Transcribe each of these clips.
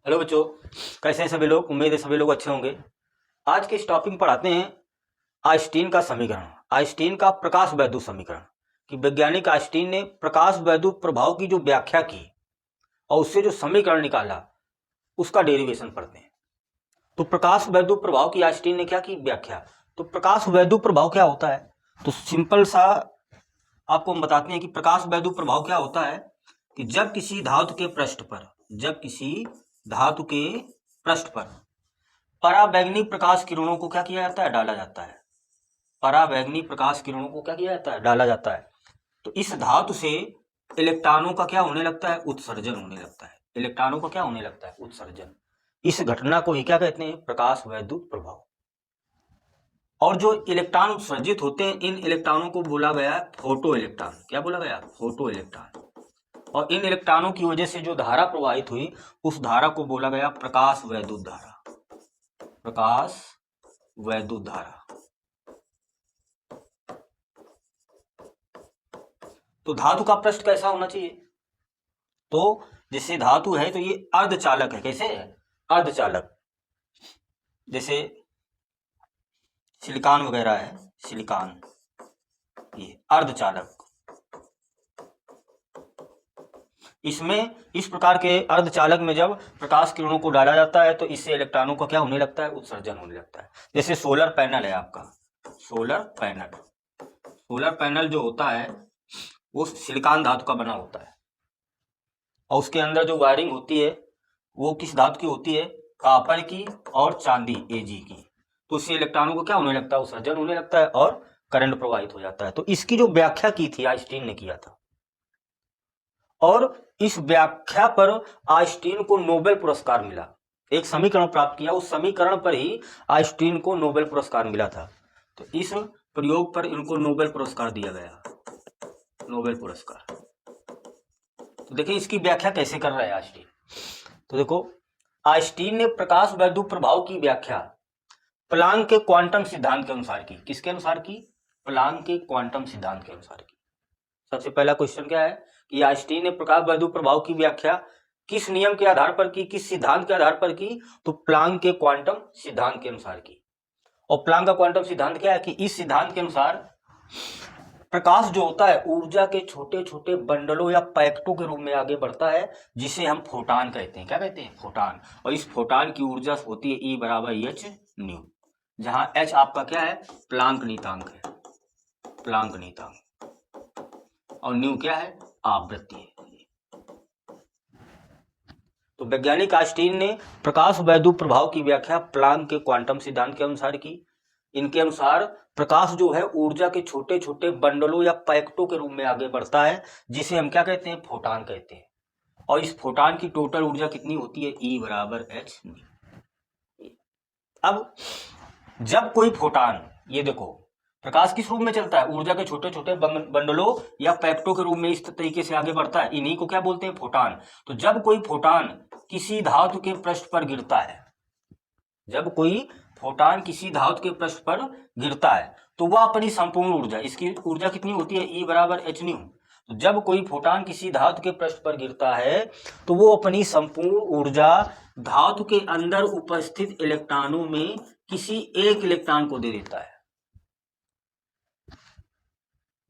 Hello बच्चों, कैसे हैं सभी लोग। उम्मीद है सभी लोग अच्छे होंगे। आज के इस टॉपिक में पढ़ाते हैं आइंस्टीन का समीकरण, आइंस्टीन का प्रकाश वैद्युत समीकरण। कि वैज्ञानिक आइंस्टीन ने प्रकाश वैद्युत प्रभाव की जो व्याख्या की और उससे जो समीकरण निकाला उसका डेरिवेशन पढ़ते हैं। तो प्रकाश वैद्युत प्रभाव की आइंस्टीन ने क्या की व्याख्या। तो प्रकाश वैद्युत प्रभाव क्या होता है, तो सिंपल सा आपको हम बताते हैं कि प्रकाश वैद्युत प्रभाव क्या होता है। कि जब किसी धातु के पृष्ठ पर पराबैंगनी प्रकाश किरणों को क्या किया जाता है, डाला जाता है। पराबैंगनी प्रकाश किरणों को क्या किया जाता है, डाला जाता है। तो इस धातु से इलेक्ट्रॉनों का क्या होने लगता है, उत्सर्जन होने लगता है। इलेक्ट्रॉनों का क्या होने लगता है, उत्सर्जन। इस घटना को ही क्या कहते हैं, प्रकाश वैद्युत प्रभाव। और जो इलेक्ट्रॉन उत्सर्जित होते हैं, इन इलेक्ट्रॉनों को बोला गया फोटो इलेक्ट्रॉन। क्या बोला गया, फोटो इलेक्ट्रॉन। और इन इलेक्ट्रॉनों की वजह से जो धारा प्रवाहित हुई उस धारा को बोला गया प्रकाश वैद्युत धारा। प्रकाश वैद्युत धारा। तो धातु का पृष्ठ कैसा होना चाहिए, तो जैसे धातु है तो ये अर्धचालक है। कैसे है, अर्धचालक। जैसे सिलिकॉन वगैरह है, सिलिकॉन ये अर्धचालक। इसमें इस प्रकार के अर्धचालक में जब प्रकाश किरणों को डाला जाता है तो इससे इलेक्ट्रॉनों का क्या होने लगता है, उत्सर्जन होने लगता है। जैसे सोलर पैनल है आपका, सोलर पैनल जो होता है वो सिलिकॉन धातु का बना होता है। और उसके अंदर जो वायरिंग होती है वो किस धातु की होती है, कॉपर की और चांदी Ag की। तो उससे इलेक्ट्रॉनों को क्या होने लगता है, उत्सर्जन होने लगता है और करंट प्रवाहित हो जाता है। तो इसकी जो व्याख्या की थी आइंस्टीन ने किया था, और इस व्याख्या पर आइंस्टीन को नोबेल पुरस्कार मिला। एक समीकरण प्राप्त किया, उस समीकरण पर ही आइंस्टीन को नोबेल पुरस्कार मिला था। तो इस प्रयोग पर इनको नोबेल पुरस्कार दिया गया, नोबेल पुरस्कार। तो देखिए इसकी व्याख्या कैसे कर रहा है आइंस्टीन। तो देखो, आइंस्टीन ने प्रकाश वैद्युत प्रभाव की व्याख्या प्लांक के क्वांटम सिद्धांत के अनुसार की। किसके अनुसार की, प्लांक के क्वांटम सिद्धांत के अनुसार की। सबसे पहला क्वेश्चन क्या है कि आइंस्टीन ने प्रकाश वैद्युत प्रभाव की व्याख्या किस नियम के आधार पर की, किस सिद्धांत के आधार पर की, तो प्लांक के क्वांटम सिद्धांत के अनुसार की। और प्लांक का क्वांटम सिद्धांत क्या है कि इस सिद्धांत के अनुसार प्रकाश जो होता है ऊर्जा के छोटे छोटे बंडलों या पैकेटों के रूप में आगे बढ़ता है, जिसे हम फोटान कहते हैं। क्या कहते हैं, फोटान। और इस फोटान की ऊर्जा होती है E = h न्यू, जहां h आपका क्या है, प्लांक नीतांक है, प्लांक नीतांक। और न्यू क्या है, आवृत्ति है। तो वैज्ञानिक आइंस्टीन ने प्रकाश वैद्युत प्रभाव की व्याख्या प्लांक के क्वांटम सिद्धांत के अनुसार की। इनके अनुसार प्रकाश जो है ऊर्जा के छोटे छोटे बंडलों या पैकेटों के रूप में आगे बढ़ता है, जिसे हम क्या कहते हैं, फोटान कहते हैं। और इस फोटान की टोटल ऊर्जा कितनी होती है, E = h न्यू। अब जब कोई फोटान, ये देखो प्रकाश किस रूप में चलता है, ऊर्जा के छोटे छोटे बंडलों या पैकेटों के रूप में इस तरीके से आगे बढ़ता है, इन्हीं को क्या बोलते हैं, फोटान। तो जब कोई फोटान किसी धातु के पृष्ठ पर गिरता है, जब कोई फोटान किसी धातु के पृष्ठ पर गिरता है तो वह अपनी संपूर्ण ऊर्जा, इसकी ऊर्जा कितनी होती है, E = h न्यू। तो जब कोई फोटान किसी धातु के पृष्ठ पर गिरता है तो वो अपनी संपूर्ण ऊर्जा धातु के अंदर उपस्थित इलेक्ट्रॉनों में किसी एक इलेक्ट्रॉन को दे देता है।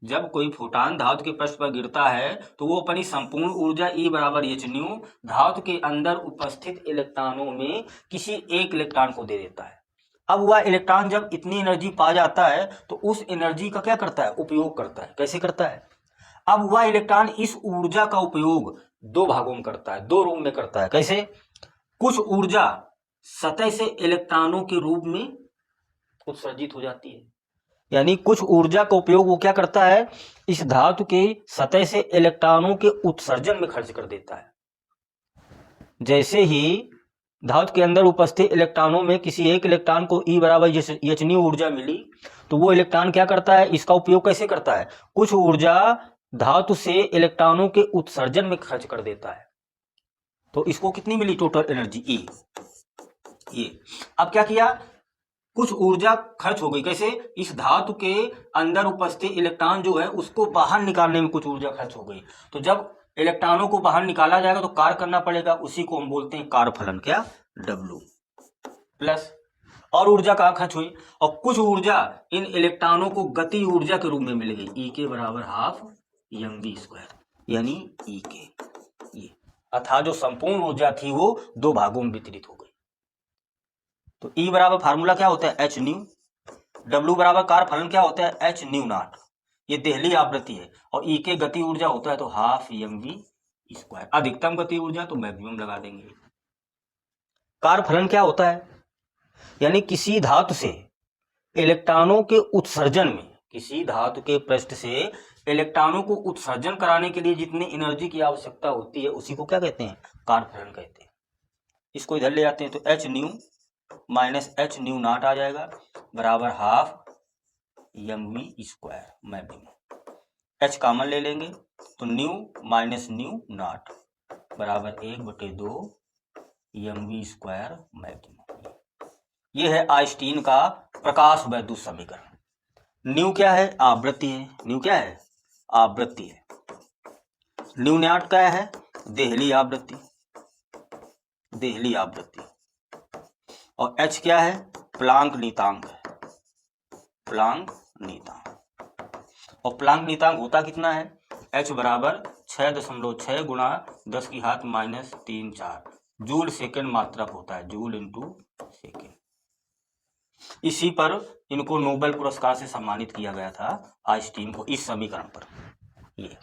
जब कोई फोटान धातु के पृष्ठ पर गिरता है तो वो अपनी संपूर्ण ऊर्जा E = h न्यू धातु के अंदर उपस्थित इलेक्ट्रॉनों में किसी एक इलेक्ट्रॉन को दे देता है। अब वह इलेक्ट्रॉन जब इतनी एनर्जी पा जाता है तो उस एनर्जी का क्या करता है, उपयोग करता है। कैसे करता है, अब वह इलेक्ट्रॉन इस ऊर्जा का उपयोग दो भागों में करता है, दो रूप में करता है। कैसे, कुछ ऊर्जा सतह से इलेक्ट्रॉनों के रूप में उत्सर्जित हो जाती है, यानी कुछ ऊर्जा का उपयोग वो क्या करता है, इस धातु के सतह से इलेक्ट्रॉनों के उत्सर्जन में खर्च कर देता है। जैसे ही धातु के अंदर उपस्थित इलेक्ट्रॉनों में किसी एक इलेक्ट्रॉन को E = h न्यू ऊर्जा मिली तो वो इलेक्ट्रॉन क्या करता है, इसका उपयोग कैसे करता है, कुछ ऊर्जा धातु से इलेक्ट्रॉनों के उत्सर्जन में खर्च कर देता है। तो इसको कितनी मिली टोटल एनर्जी, E। अब क्या किया, कुछ ऊर्जा खर्च हो गई। कैसे, इस धातु के अंदर उपस्थित इलेक्ट्रॉन जो है उसको बाहर निकालने में कुछ ऊर्जा खर्च हो गई। तो जब इलेक्ट्रॉनों को बाहर निकाला जाएगा तो कार्य करना पड़ेगा, उसी को हम बोलते हैं कार्य फलन, क्या, W प्लस। और ऊर्जा कहाँ खर्च हुई, और कुछ ऊर्जा इन इलेक्ट्रॉनों को गति ऊर्जा के रूप में मिल गई, E के बराबर हाफ mv², यानी E के, ये अर्थात जो संपूर्ण ऊर्जा थी वो दो भागों में वितरित हो गई। तो E बराबर फार्मूला क्या होता है, h न्यू, W बराबर कार्य फलन क्या होता है, h न्यू नॉट, ये देहली आवृत्ति है, और E के गति ऊर्जा होता है तो हाफ mv², अधिकतम गति ऊर्जा तो मैक्सिमम लगा देंगे। कार्य फलन क्या होता है, यानी किसी धातु से इलेक्ट्रॉनों के उत्सर्जन में, किसी धातु के पृष्ठ से इलेक्ट्रॉनों को उत्सर्जन कराने के लिए जितनी एनर्जी की आवश्यकता होती है उसी को क्या कहते हैं, कार्य फलन कहते हैं। इसको इधर ले आते हैं तो h nu minus h nu naught आ जाएगा बराबर half mv², maximum. h common ले लेंगे तो न्यू माइनस न्यू नॉट बराबर 1/2 mv² मैक्सिमम। ये है आइंस्टीन का प्रकाश वैद्युत समीकरण। न्यू क्या है, आवृत्ति है, न्यू क्या है, आवृत्ति है। न्यू नॉट क्या है, देहली आवृत्ति, देहली आवृत्ति। और h क्या है, प्लांक नीतांक है, प्लांक नीतांक। और प्लांक नीतांक होता कितना है, h बराबर 6.6 गुणा 10⁻³ जूल सेकेंड मात्रक होता है, जूल इंटू सेकेंड। इसी पर इनको नोबेल पुरस्कार से सम्मानित किया गया था आइंस्टीन को, इस समीकरण पर। ये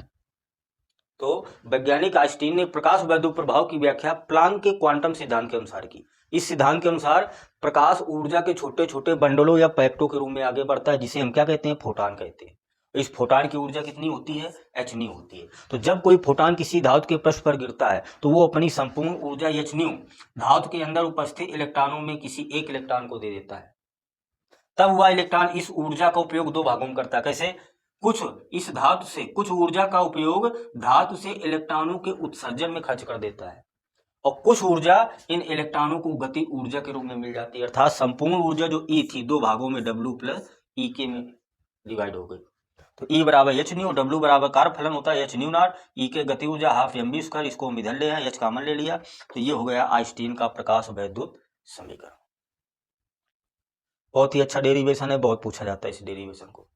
तो वैज्ञानिक आइंस्टीन ने प्रकाश वैद्युत प्रभाव की व्याख्या प्लांक के क्वांटम सिद्धांत के अनुसार की। इस सिद्धांत के अनुसार प्रकाश ऊर्जा के छोटे छोटे बंडलों या पैकेटों के रूप में आगे बढ़ता है, जिसे हम क्या कहते हैं, फोटॉन कहते हैं। इस फोटॉन की ऊर्जा कितनी होती है, h न्यू होती है। तो जब कोई फोटॉन किसी धातु के पृष्ठ पर गिरता है तो वो अपनी संपूर्ण ऊर्जा h न्यू धातु के अंदर उपस्थित इलेक्ट्रॉनों में किसी एक इलेक्ट्रॉन को दे देता है। तब वह इलेक्ट्रॉन इस ऊर्जा का उपयोग दो भागों में करता है। कैसे, कुछ इस धातु से कुछ ऊर्जा का उपयोग धातु से इलेक्ट्रॉनों के उत्सर्जन में खर्च कर देता है, और कुछ ऊर्जा इन इलेक्ट्रॉनों को गति ऊर्जा के रूप में मिल जाती है। अर्थात संपूर्ण ऊर्जा जो E थी दो भागों में W प्लस E के में डिवाइड हो गई। तो E बराबर h न्यू, W बराबर कार्य फलन होता है h न्यू नॉट, E के गति ऊर्जा हाफ mv², इसको हम इधर ले आए, h कॉमन ले लिया, तो ये हो गया आइंस्टीन का प्रकाश वैद्युत समीकरण। बहुत ही अच्छा डेरिवेशन है, बहुत पूछा जाता है इस डेरिवेशन को।